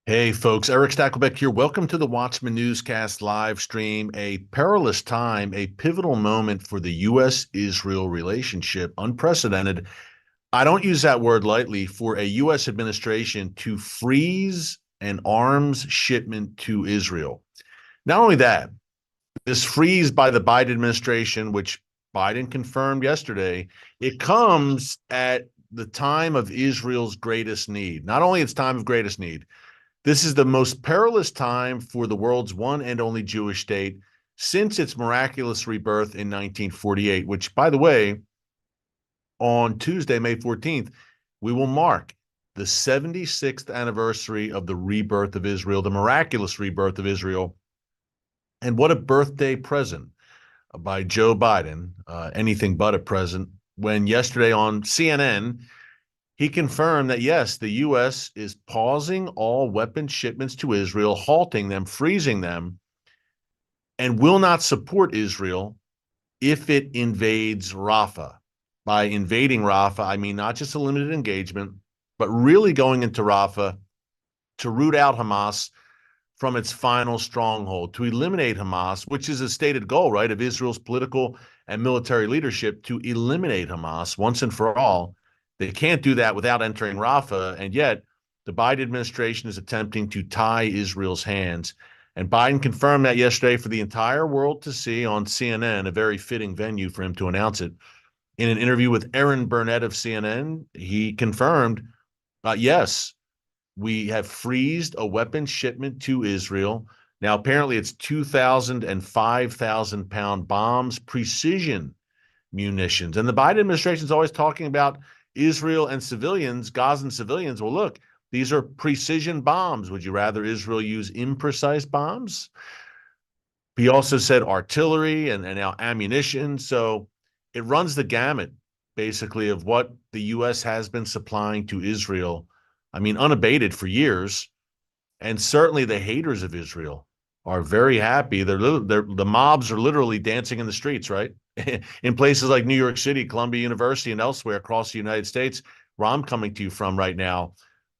Hey folks, Eric Stacklebeck here. Welcome to the Watchman Newscast live stream. A perilous time, a pivotal moment for the U.S.-Israel relationship, unprecedented. I don't use that word lightly for a U.S. administration to freeze an arms shipment to Israel. Not only that, this freeze by the Biden administration, which Biden confirmed yesterday, it comes at the time of Israel's greatest need. Not only its time of greatest need, this is the most perilous time for the world's one and only Jewish state since its miraculous rebirth in 1948, which, by the way, on Tuesday, May 14th, we will mark the 76th anniversary of the rebirth of Israel, the miraculous rebirth of Israel. And what a birthday present by Joe Biden, anything but a present, when yesterday on CNN, he confirmed that, yes, the U.S. is pausing all weapon shipments to Israel, halting them, freezing them, and will not support Israel if it invades Rafah. By invading Rafah, I mean not just a limited engagement, but really going into Rafah to root out Hamas from its final stronghold, to eliminate Hamas, which is a stated goal, right, of Israel's political and military leadership, to eliminate Hamas once and for all. They can't do that without entering Rafah, and yet the Biden administration is attempting to tie Israel's hands. And Biden confirmed that yesterday for the entire world to see on CNN, a very fitting venue for him to announce it. In an interview with Aaron Burnett of CNN, he confirmed, yes, we have freezed a weapons shipment to Israel. Now, apparently, it's 2,000 and 5,000 pound bombs, precision munitions. And the Biden administration is always talking about Israel and civilians, Gazan civilians. Well, look, these are precision bombs. Would you rather Israel use imprecise bombs? He also said artillery and now ammunition. So it runs the gamut, basically, of what the U.S. has been supplying to Israel. I mean, unabated for years. And certainly the haters of Israel are very happy. The mobs are literally dancing in the streets, right? In places like New York City, Columbia University, and elsewhere across the United States, where I'm coming to you from right now.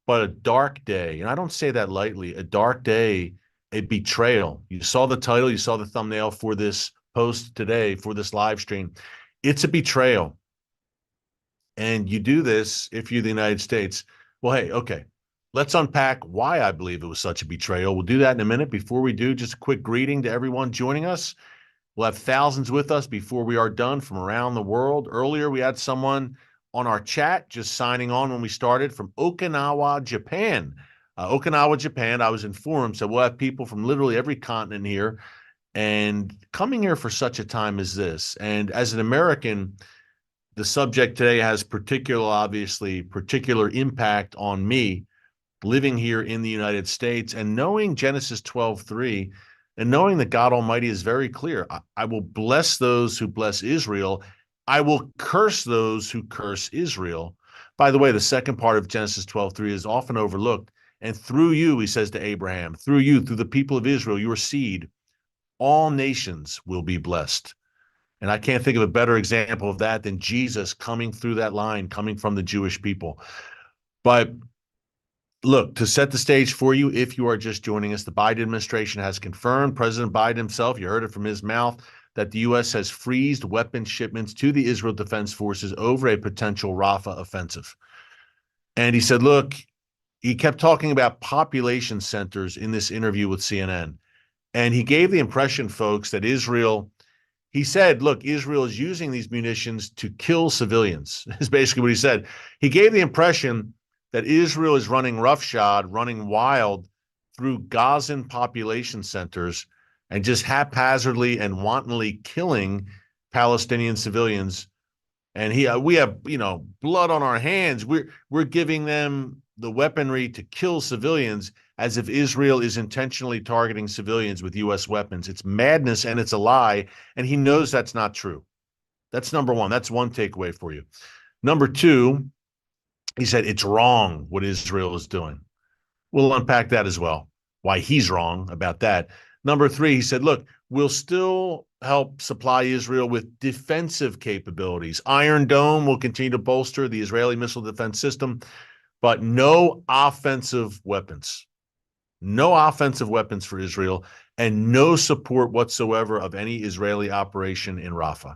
But a dark day, and I don't say that lightly, a dark day, a betrayal. You saw the title, you saw the thumbnail for this post today, for this live stream. It's a betrayal. And you do this if you're the United States. Well, hey, okay, let's unpack why I believe it was such a betrayal. We'll do that in a minute. Before we do, just a quick greeting to everyone joining us. We'll have thousands with us before we are done from around the world. Earlier, we had someone on our chat just signing on when we started from Okinawa, Japan. Okinawa, Japan, I was informed. So we'll have people from literally every continent here and coming here for such a time as this. And as an American, the subject today has particular impact on me living here in the United States and knowing Genesis 12:3 and knowing that God Almighty is very clear. I will bless those who bless Israel. I will curse those who curse Israel. By the way, the second part of Genesis 12:3 is often overlooked. And through you, he says to Abraham, through you, through the people of Israel, your seed, all nations will be blessed. And I can't think of a better example of that than Jesus coming through that line, coming from the Jewish people. But look, to set the stage for you, if you are just joining us, the Biden administration has confirmed, President Biden himself, you heard it from his mouth, that the U.S. has freezed weapons shipments to the Israel Defense Forces over a potential Rafah offensive. And he said, look, he kept talking about population centers in this interview with CNN. And he gave the impression, folks, that he said, look, Israel is using these munitions to kill civilians, is basically what he said. He gave the impression that Israel is running roughshod, running wild through Gazan population centers and just haphazardly and wantonly killing Palestinian civilians. And we have, blood on our hands. We're giving them the weaponry to kill civilians as if Israel is intentionally targeting civilians with U.S. weapons. It's madness and it's a lie. And he knows that's not true. That's number one. That's one takeaway for you. Number two, he said it's wrong what Israel is doing. We'll unpack that as well, why he's wrong about that. Number three, he said, look, we'll still help supply Israel with defensive capabilities. Iron Dome will continue to bolster the Israeli missile defense system, but no offensive weapons. no offensive weapons for Israel, and no support whatsoever of any Israeli operation in Rafah.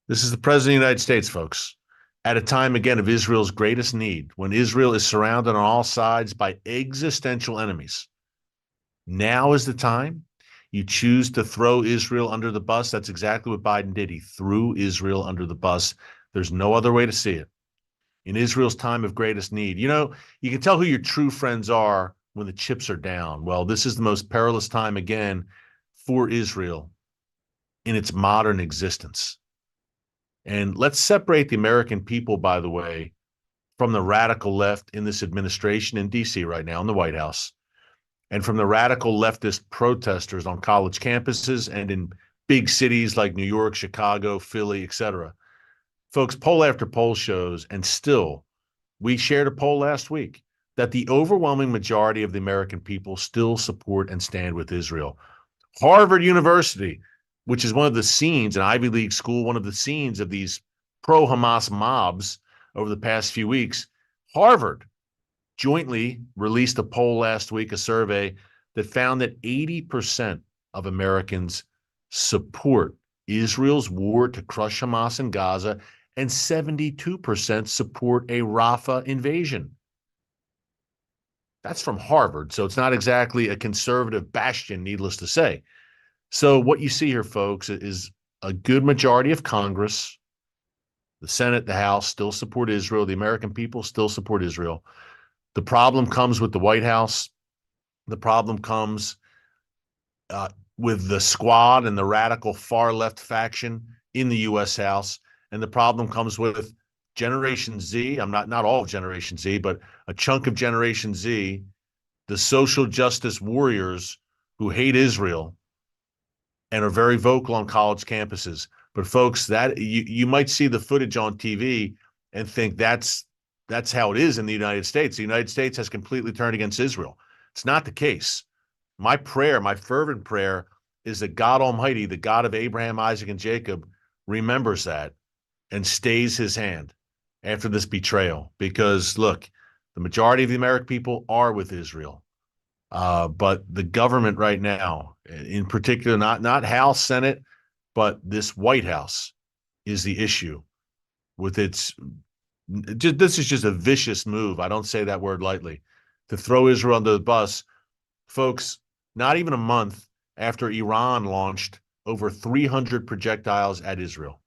This is the President of the United States, folks, at a time, again, of Israel's greatest need, when Israel is surrounded on all sides by existential enemies. Now is the time. You choose to throw Israel under the bus. That's exactly what Biden did. He threw Israel under the bus. There's no other way to see it. In Israel's time of greatest need, you can tell who your true friends are when the chips are down. Well, this is the most perilous time again for Israel in its modern existence. And let's separate the American people, by the way, from the radical left in this administration in DC right now in the White House, and from the radical leftist protesters on college campuses and in big cities like New York, Chicago, Philly, etc. Folks, poll after poll shows, and still, we shared a poll last week, that the overwhelming majority of the American people still support and stand with Israel. Harvard University, which is one of the scenes, an Ivy League school, one of the scenes of these pro-Hamas mobs over the past few weeks, Harvard jointly released a poll last week, a survey that found that 80% of Americans support Israel's war to crush Hamas in Gaza, and 72% support a Rafah invasion. That's from Harvard, so it's not exactly a conservative bastion, needless to say. So what you see here, folks, is a good majority of Congress, the Senate, the House, still support Israel. The American people still support Israel. The problem comes with the White House. The problem comes with the squad and the radical far left faction in the U.S. House. And the problem comes with Generation Z. I'm not all of Generation Z, but a chunk of Generation Z, the social justice warriors who hate Israel and are very vocal on college campuses. But folks, that you might see the footage on TV and think that's how it is in the United States. The United States has completely turned against Israel. It's not the case. My prayer, my fervent prayer, is that God Almighty, the God of Abraham, Isaac, and Jacob, remembers that and stays his hand after this betrayal. Because look, the majority of the American people are with Israel. But the government right now, in particular, not House, Senate, but this White House, is the issue with its. This is just a vicious move. I don't say that word lightly, to throw Israel under the bus, folks. Not even a month after Iran launched over 300 projectiles at Israel.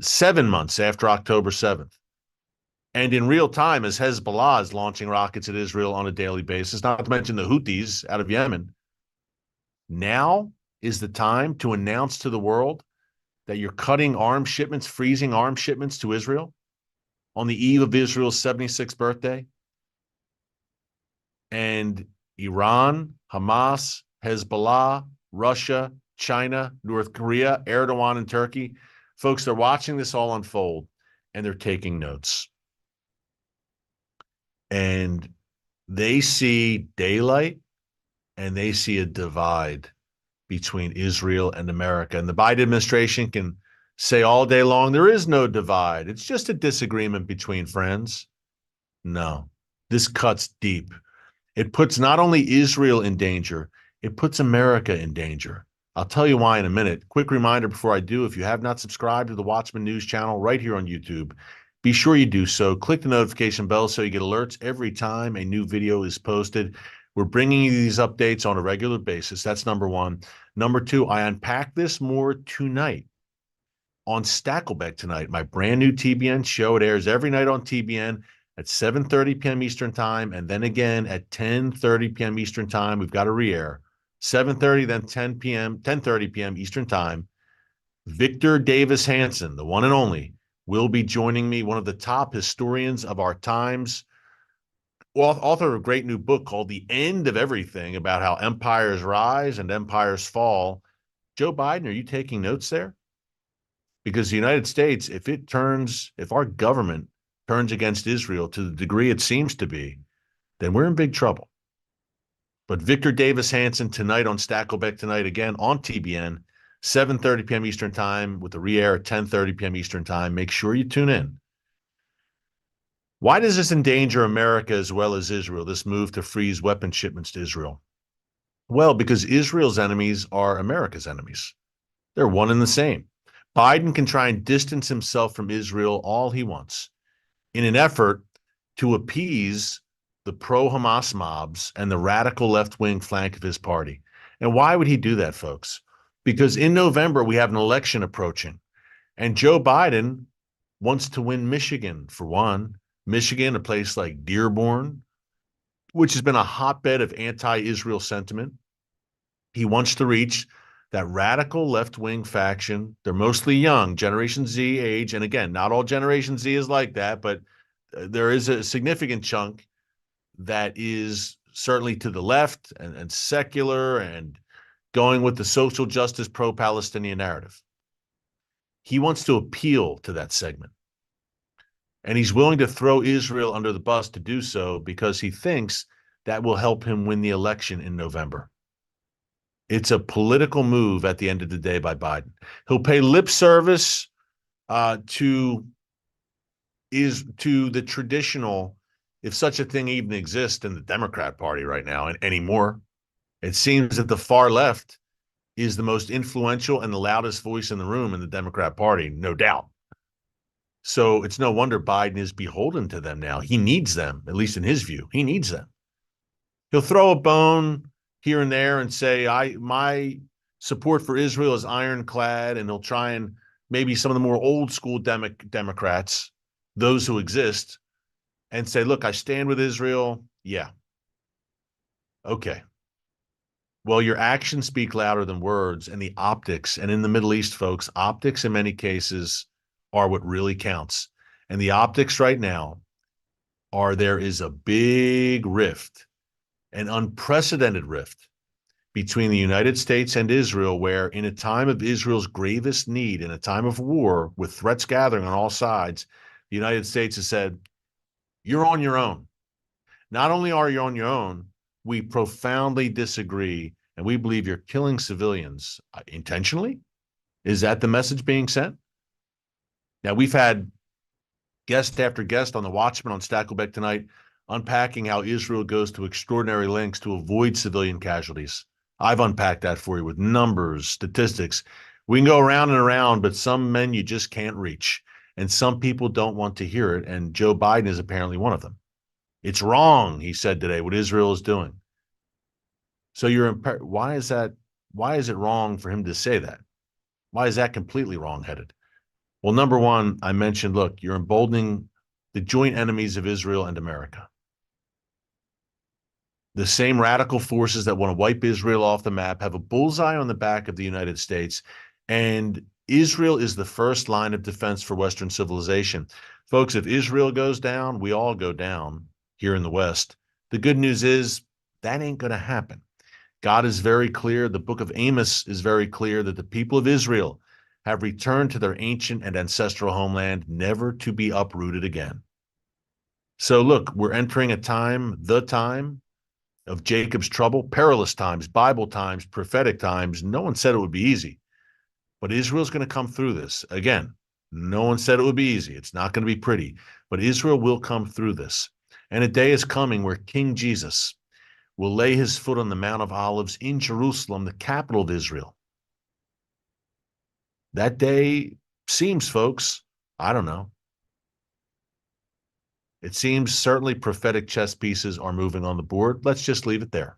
7 months after October 7th. And in real time, as Hezbollah is launching rockets at Israel on a daily basis, not to mention the Houthis out of Yemen. Now is the time to announce to the world that you're cutting arms shipments, freezing arms shipments to Israel on the eve of Israel's 76th birthday. And Iran, Hamas, Hezbollah, Russia, China, North Korea, Erdogan, and Turkey, folks, they're watching this all unfold and they're taking notes. And they see daylight and they see a divide between Israel and America. And the Biden administration can say all day long, there is no divide. It's just a disagreement between friends. No, this cuts deep. It puts not only Israel in danger, it puts America in danger. I'll tell you why in a minute. Quick reminder before I do, if you have not subscribed to the Watchman News channel right here on YouTube, be sure you do so. Click the notification bell so you get alerts every time a new video is posted. We're bringing you these updates on a regular basis. That's number one. Number two, I unpack this more tonight on Stackleback tonight, my brand new TBN show. It airs every night on TBN at 7:30 p.m. Eastern time, and then again at 10:30 p.m. Eastern time. We've got a re-air. 7:30, then 10 p.m., 10:30 p.m. Eastern time. Victor Davis Hanson, the one and only, will be joining me, one of the top historians of our times, author of a great new book called The End of Everything, about how empires rise and empires fall. Joe Biden, are you taking notes there? Because the United States, if our government turns against Israel to the degree it seems to be, then we're in big trouble. But Victor Davis Hanson tonight on Stackleback tonight, again on TBN, 7:30 p.m. Eastern time with the re-air at 10:30 p.m. Eastern time. Make sure you tune in. Why does this endanger America as well as Israel, this move to freeze weapon shipments to Israel? Well, because Israel's enemies are America's enemies. They're one and the same. Biden can try and distance himself from Israel all he wants in an effort to appease the pro-Hamas mobs and the radical left-wing flank of his party. And why would he do that, folks? Because in November, we have an election approaching, and Joe Biden wants to win Michigan, for one. Michigan, a place like Dearborn, which has been a hotbed of anti-Israel sentiment. He wants to reach that radical left-wing faction. They're mostly young, Generation Z age. And again, not all Generation Z is like that, but there is a significant chunk that is certainly to the left and secular and going with the social justice pro-Palestinian narrative. He wants to appeal to that segment. And he's willing to throw Israel under the bus to do so because he thinks that will help him win the election in November. It's a political move at the end of the day by Biden. He'll pay lip service to the traditional, if such a thing even exists in the Democrat Party right now anymore. It seems that the far left is the most influential and the loudest voice in the room in the Democrat Party, no doubt. So it's no wonder Biden is beholden to them now. He needs them, at least in his view. He needs them. He'll throw a bone here and there and say, my support for Israel is ironclad, and he'll try and maybe some of the more old school Democrats, those who exist, and say, look, I stand with Israel. Yeah. Okay. Well, your actions speak louder than words, and the optics, and in the Middle East, folks, optics in many cases are what really counts. And the optics right now are there is a big rift, an unprecedented rift between the United States and Israel, where in a time of Israel's gravest need, in a time of war with threats gathering on all sides, the United States has said, you're on your own. Not only are you on your own, we profoundly disagree, and we believe you're killing civilians intentionally. Is that the message being sent? Now, we've had guest after guest on the Watchmen on Stacklebeck tonight unpacking how Israel goes to extraordinary lengths to avoid civilian casualties. I've unpacked that for you with numbers, statistics. We can go around and around, but some men you just can't reach. And some people don't want to hear it. And Joe Biden is apparently one of them. It's wrong, he said today, what Israel is doing. So why is that? Why is it wrong for him to say that? Why is that completely wrong-headed? Well, number one, I mentioned, look, you're emboldening the joint enemies of Israel and America. The same radical forces that want to wipe Israel off the map have a bullseye on the back of the United States, and Israel is the first line of defense for Western civilization. Folks, if Israel goes down, we all go down here in the West. The good news is that ain't going to happen. God is very clear. The book of Amos is very clear that the people of Israel have returned to their ancient and ancestral homeland, never to be uprooted again. So look, we're entering a time, the time of Jacob's trouble, perilous times, Bible times, prophetic times. No one said it would be easy, but Israel's going to come through this. Again, no one said it would be easy. It's not going to be pretty, but Israel will come through this. And a day is coming where King Jesus will lay his foot on the Mount of Olives in Jerusalem, the capital of Israel. That day seems, folks, I don't know. It seems certainly prophetic chess pieces are moving on the board. Let's just leave it there.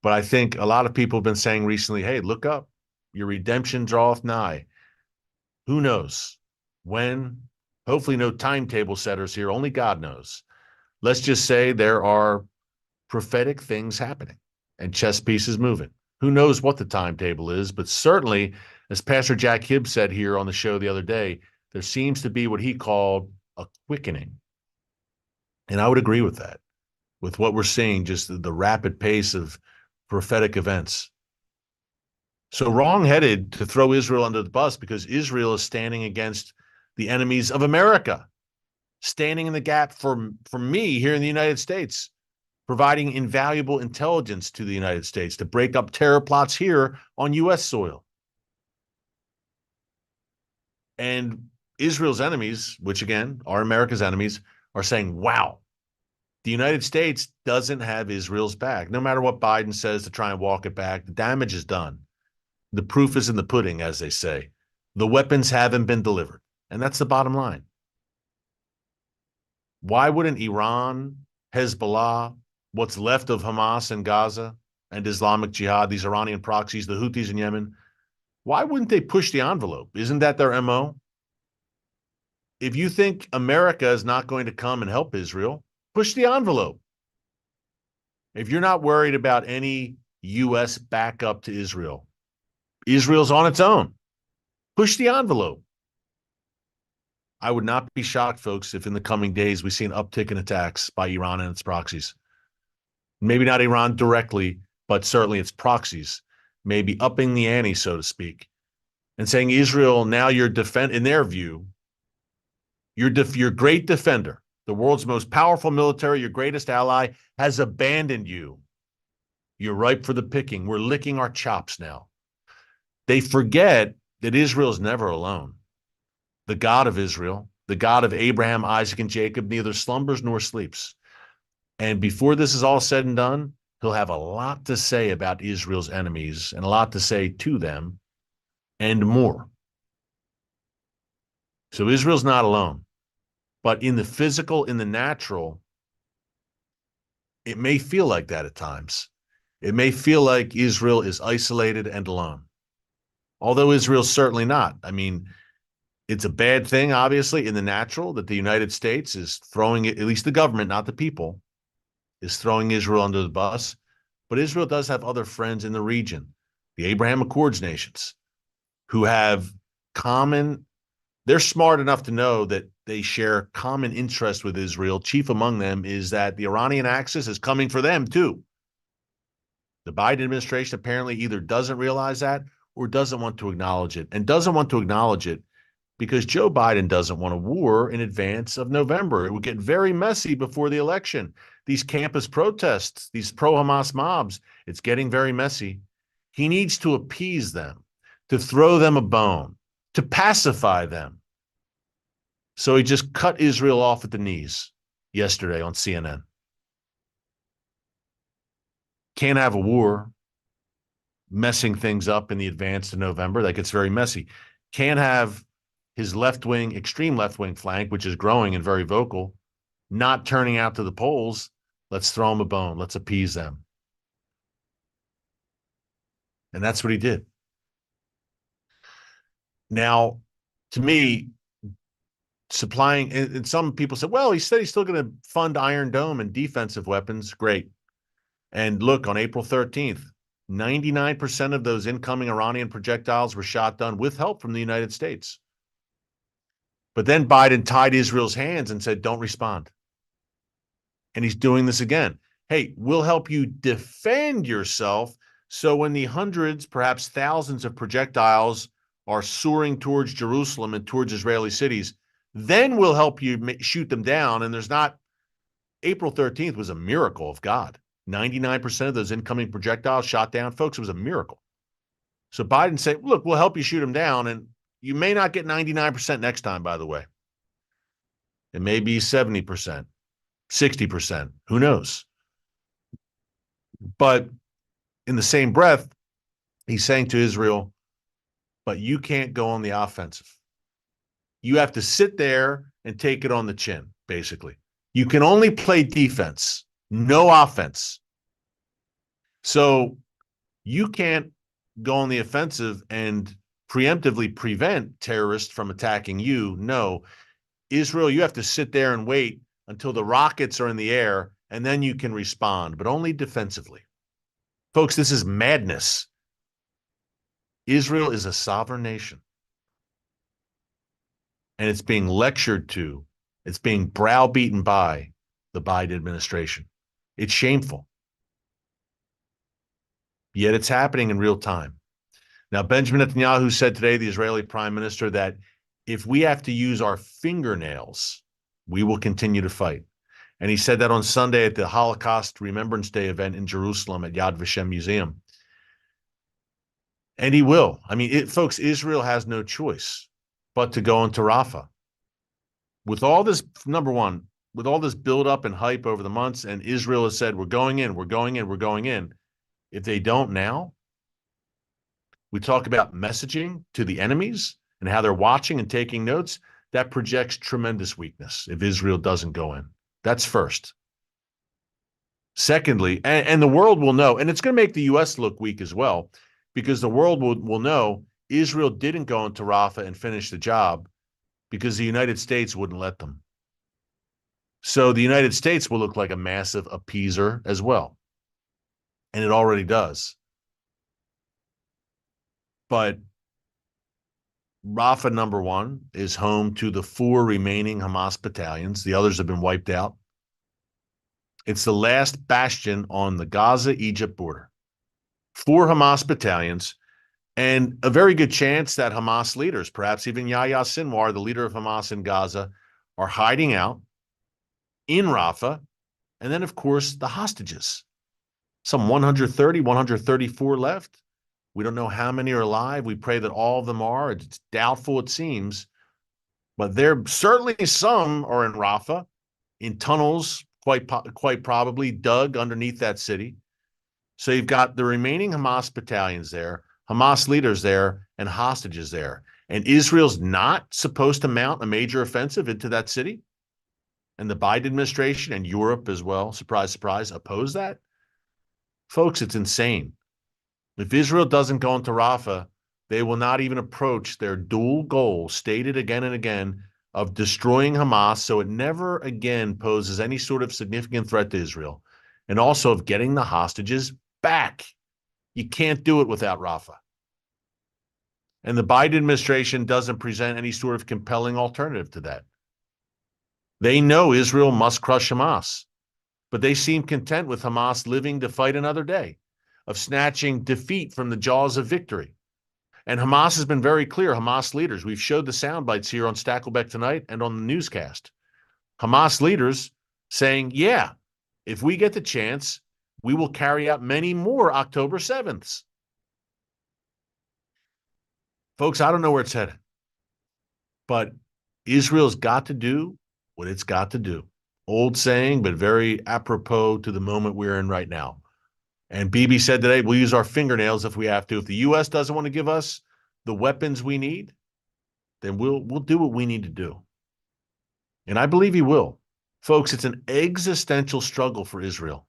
But I think a lot of people have been saying recently, hey, look up. Your redemption draweth nigh. Who knows when? Hopefully no timetable setters here. Only God knows. Let's just say there are prophetic things happening and chess pieces moving. Who knows what the timetable is, but certainly, as Pastor Jack Hibbs said here on the show the other day, there seems to be what he called a quickening. And I would agree with that, with what we're seeing, just the rapid pace of prophetic events. So wrong-headed to throw Israel under the bus because Israel is standing against the enemies of America, standing in the gap for me here in the United States, providing invaluable intelligence to the United States to break up terror plots here on U.S. soil. And Israel's enemies, which again are America's enemies, are saying, wow, the United States doesn't have Israel's back. No matter what Biden says to try and walk it back, the damage is done. The proof is in the pudding, as they say. The weapons haven't been delivered. And that's the bottom line. Why wouldn't Iran, Hezbollah, what's left of Hamas in Gaza and Islamic Jihad, these Iranian proxies, the Houthis in Yemen, why wouldn't they push the envelope? Isn't that their MO? If you think America is not going to come and help Israel, push the envelope. If you're not worried about any U.S. backup to Israel, Israel's on its own. Push the envelope. I would not be shocked, folks, if in the coming days we see an uptick in attacks by Iran and its proxies. Maybe not Iran directly, but certainly its proxies, maybe upping the ante, so to speak, and saying, Israel, now you're in their view, your great defender, the world's most powerful military, your greatest ally, has abandoned you. You're ripe for the picking. We're licking our chops now. They forget that Israel's never alone. The God of Israel, the God of Abraham, Isaac, and Jacob, neither slumbers nor sleeps. And before this is all said and done, he'll have a lot to say about Israel's enemies and a lot to say to them and more. So Israel's not alone. But in the physical, in the natural, it may feel like that at times. It may feel like Israel is isolated and alone. Although Israel's certainly not. I mean, it's a bad thing, obviously, in the natural that the United States is throwing it, at least the government, not the people, is throwing Israel under the bus. But Israel does have other friends in the region, the Abraham Accords nations, who have they're smart enough to know that they share common interest with Israel. Chief among them is that the Iranian axis is coming for them too. The Biden administration apparently either doesn't realize that or doesn't want to acknowledge it, and doesn't want to acknowledge it because Joe Biden doesn't want a war in advance of November. It would get very messy before the election. These campus protests, these pro-Hamas mobs, it's getting very messy. He needs to appease them, to throw them a bone, to pacify them. So he just cut Israel off at the knees yesterday on CNN. Can't have a war messing things up in the advance to November. That gets very messy. Can't have his left-wing, extreme left-wing flank, which is growing and very vocal, not turning out to the polls. Let's throw them a bone. Let's appease them. And that's what he did. Now, to me, supplying, and some people said, well, he said he's still going to fund Iron Dome and defensive weapons. Great. And look, on April 13th, 99% of those incoming Iranian projectiles were shot down with help from the United States. But then Biden tied Israel's hands and said, don't respond. And he's doing this again. Hey, we'll help you defend yourself. So when the hundreds, perhaps thousands of projectiles are soaring towards Jerusalem and towards Israeli cities, then we'll help you shoot them down. And there's not, April 13th was a miracle of God. 99% of those incoming projectiles shot down. Folks, it was a miracle. So Biden said, look, we'll help you shoot them down. And you may not get 99% next time, by the way. It may be 70%, 60%. Who knows? But in the same breath, he's saying to Israel, but you can't go on the offensive. You have to sit there and take it on the chin, basically. You can only play defense, no offense. So you can't go on the offensive and preemptively prevent terrorists from attacking you. No, Israel, you have to sit there and wait until the rockets are in the air, and then you can respond, but only defensively. Folks, this is madness. Israel is a sovereign nation. And it's being lectured to, it's being browbeaten by the Biden administration. It's shameful. Yet it's happening in real time. Now, Benjamin Netanyahu said today, the Israeli prime minister, that if we have to use our fingernails, we will continue to fight. And he said that on Sunday at the Holocaust Remembrance Day event in Jerusalem at Yad Vashem Museum. And he will. I mean, folks, Israel has no choice. but to go into Rafah. With all this, number one, with all this buildup and hype over the months, and Israel has said, we're going in, we're going in, we're going in. If they don't now, we talk about messaging to the enemies and how they're watching and taking notes. That projects tremendous weakness if Israel doesn't go in. That's first. Secondly, and the world will know, and it's going to make the U.S. look weak as well, because the world will know Israel didn't go into Rafah and finish the job because the United States wouldn't let them. So the United States will look like a massive appeaser as well. And it already does. But Rafah, number one, is home to the 4 remaining Hamas battalions. The others have been wiped out. It's the last bastion on the Gaza-Egypt border. 4 Hamas battalions, and a very good chance that Hamas leaders, perhaps even Yahya Sinwar, the leader of Hamas in Gaza, are hiding out in Rafah. And then, of course, the hostages. Some 130, 134 left. We don't know how many are alive. We pray that all of them are. It's doubtful, it seems. But there certainly some are in Rafah, in tunnels, quite probably dug underneath that city. So you've got the remaining Hamas battalions there, Hamas leaders there, and hostages there. And Israel's not supposed to mount a major offensive into that city. And the Biden administration and Europe as well, surprise, surprise, oppose that. Folks, it's insane. If Israel doesn't go into Rafah, they will not even approach their dual goal, stated again and again, of destroying Hamas so it never again poses any sort of significant threat to Israel, and also of getting the hostages back. You can't do it without Rafah. And the Biden administration doesn't present any sort of compelling alternative to that. They know Israel must crush Hamas, but they seem content with Hamas living to fight another day, of snatching defeat from the jaws of victory. And Hamas has been very clear, Hamas leaders, we've showed the sound bites here on Stackleback tonight and on the newscast. Hamas leaders saying, yeah, if we get the chance, we will carry out many more October 7ths. Folks, I don't know where it's headed, but Israel's got to do what it's got to do. Old saying, but very apropos to the moment we're in right now. And Bibi said today, we'll use our fingernails if we have to. If the U.S. doesn't want to give us the weapons we need, then we'll do what we need to do. And I believe he will. Folks, it's an existential struggle for Israel.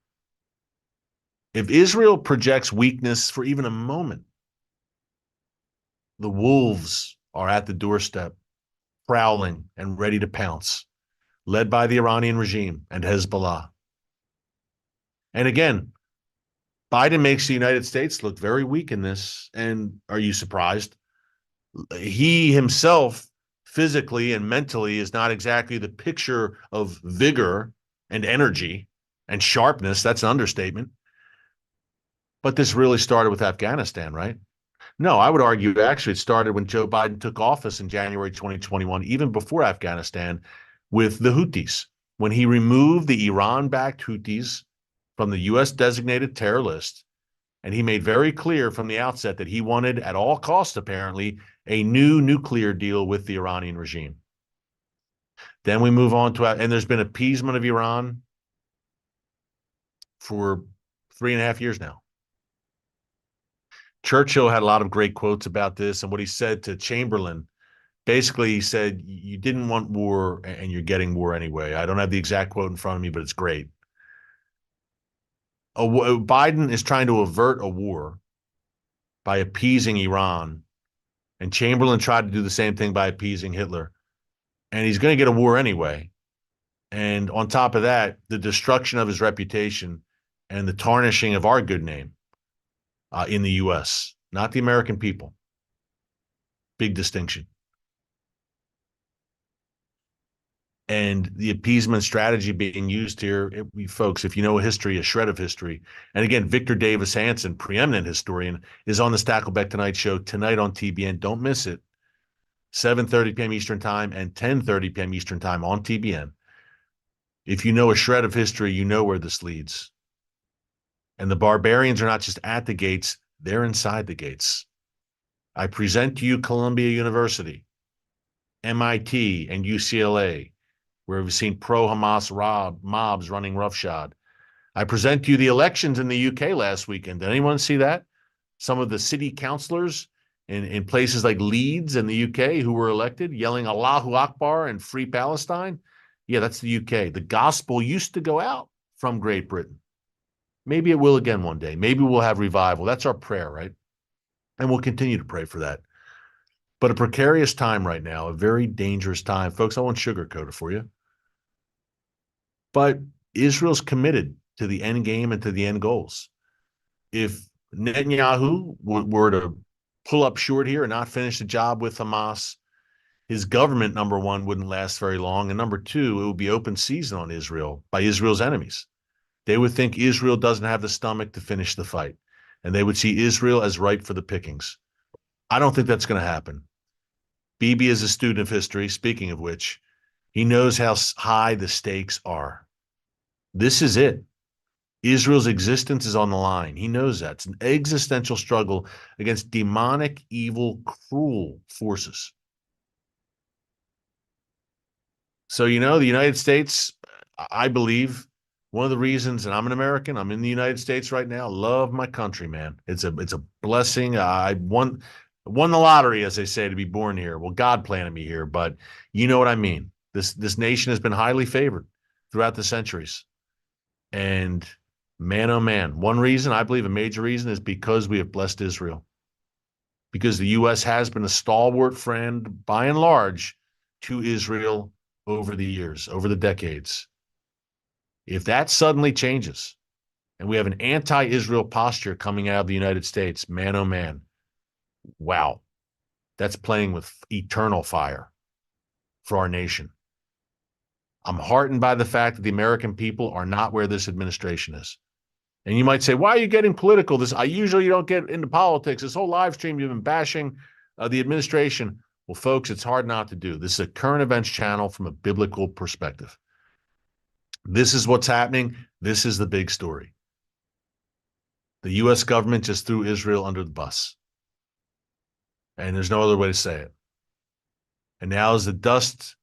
If Israel projects weakness for even a moment, the wolves are at the doorstep, prowling and ready to pounce, led by the Iranian regime and Hezbollah. And again, Biden makes the United States look very weak in this. And are you surprised? He himself, physically and mentally, is not exactly the picture of vigor and energy and sharpness. That's an understatement. But this really started with Afghanistan, right? No, I would argue actually it started when Joe Biden took office in January 2021, even before Afghanistan, with the Houthis, when he removed the Iran-backed Houthis from the U.S. designated terror list. And he made very clear from the outset that he wanted, at all costs, apparently, a new nuclear deal with the Iranian regime. Then we move on to, and there's been appeasement of Iran for 3.5 years now. Churchill had a lot of great quotes about this, and what he said to Chamberlain, basically he said, you didn't want war and you're getting war anyway. I don't have the exact quote in front of me, but it's great. Biden is trying to avert a war by appeasing Iran, and Chamberlain tried to do the same thing by appeasing Hitler. And he's going to get a war anyway. And on top of that, the destruction of his reputation and the tarnishing of our good name in the U.S., not the American people. Big distinction. And the appeasement strategy being used here, folks, if you know history, a shred of history. And again, Victor Davis Hanson, preeminent historian, is on the Stackleback Tonight show tonight on TBN. Don't miss it. 7:30 p.m. Eastern Time and 10:30 p.m. Eastern Time on TBN. If you know a shred of history, you know where this leads. And the barbarians are not just at the gates, they're inside the gates. I present to you Columbia University, MIT and UCLA, where we've seen pro-Hamas mobs running roughshod. I present to you the elections in the UK last weekend. Did anyone see that? Some of the city councillors in places like Leeds in the UK who were elected yelling Allahu Akbar and Free Palestine. Yeah, that's the UK. The gospel used to go out from Great Britain. Maybe it will again one day. Maybe we'll have revival. That's our prayer, right? And we'll continue to pray for that. But a precarious time right now, a very dangerous time. Folks, I won't sugarcoat it for you. But Israel's committed to the end game and to the end goals. If Netanyahu were to pull up short here and not finish the job with Hamas, his government, number one, wouldn't last very long. And number two, it would be open season on Israel by Israel's enemies. They would think Israel doesn't have the stomach to finish the fight. And they would see Israel as ripe for the pickings. I don't think that's going to happen. Bibi is a student of history, speaking of which, he knows how high the stakes are. This is it. Israel's existence is on the line. He knows that. It's an existential struggle against demonic, evil, cruel forces. So, the United States, I believe, one of the reasons, and I'm an American, I'm in the United States right now, love my country, man. It's a blessing. I won the lottery, as they say, to be born here. Well, God planted me here, but you know what I mean. This nation has been highly favored throughout the centuries. And man, oh man, one reason, I believe a major reason, is because we have blessed Israel. Because the U.S. has been a stalwart friend, by and large, to Israel over the years, over the decades. If that suddenly changes, and we have an anti-Israel posture coming out of the United States, man, oh man, wow, that's playing with eternal fire for our nation. I'm heartened by the fact that the American people are not where this administration is. And you might say, why are you getting political? I usually don't get into politics. This whole live stream, you've been bashing the administration. Well, folks, it's hard not to do. This is a current events channel from a biblical perspective. This is what's happening. This is the big story. The U.S. government just threw Israel under the bus. And there's no other way to say it. And now as the dust,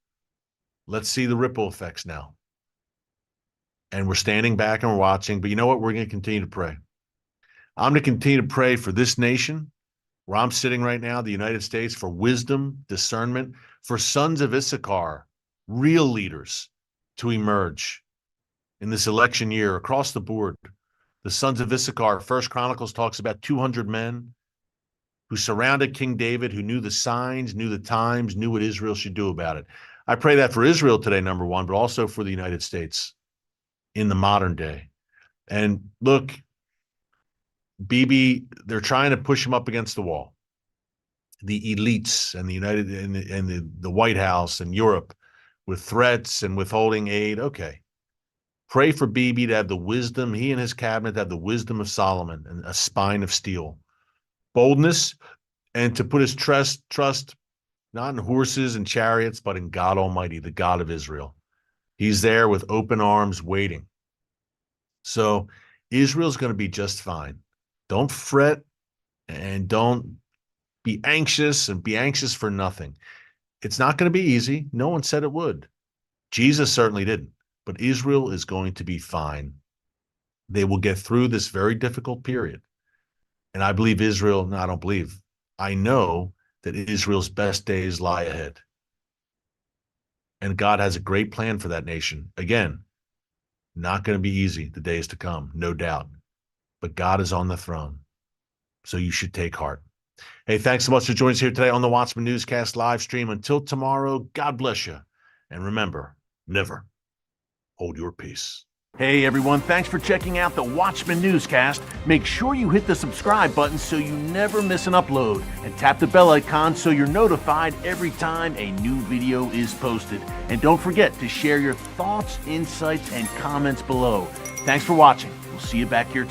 let's see the ripple effects now. And we're standing back and we're watching. But you know what? We're going to continue to pray. I'm going to continue to pray for this nation, where I'm sitting right now, the United States, for wisdom, discernment, for sons of Issachar, real leaders, to emerge in this election year across the board. The sons of Issachar, First Chronicles talks about 200 men who surrounded King David, who knew the signs, knew the times, knew what Israel should do about it. I pray that for Israel today, number one, but also for the United States in the modern day. And look, Bibi, they're trying to push him up against the wall. The elites and the White House and Europe with threats and withholding aid. Okay. Pray for Bibi to have the wisdom, he and his cabinet to have the wisdom of Solomon and a spine of steel. Boldness, and to put his trust not in horses and chariots, but in God Almighty, the God of Israel. He's there with open arms waiting. So Israel's going to be just fine. Don't fret and don't be anxious for nothing. It's not going to be easy. No one said it would. Jesus certainly didn't. But Israel is going to be fine. They will get through this very difficult period. And I believe Israel, no, I don't believe, I know that Israel's best days lie ahead. And God has a great plan for that nation. Again, not going to be easy the days to come, no doubt. But God is on the throne. So you should take heart. Hey, thanks so much for joining us here today on the Watchman Newscast live stream. Until tomorrow, God bless you. And remember, never hold your peace. Hey everyone, thanks for checking out the Watchman Newscast. Make sure you hit the subscribe button so you never miss an upload, and tap the bell icon so you're notified every time a new video is posted. And don't forget to share your thoughts, insights, and comments below. Thanks for watching. We'll see you back here tomorrow.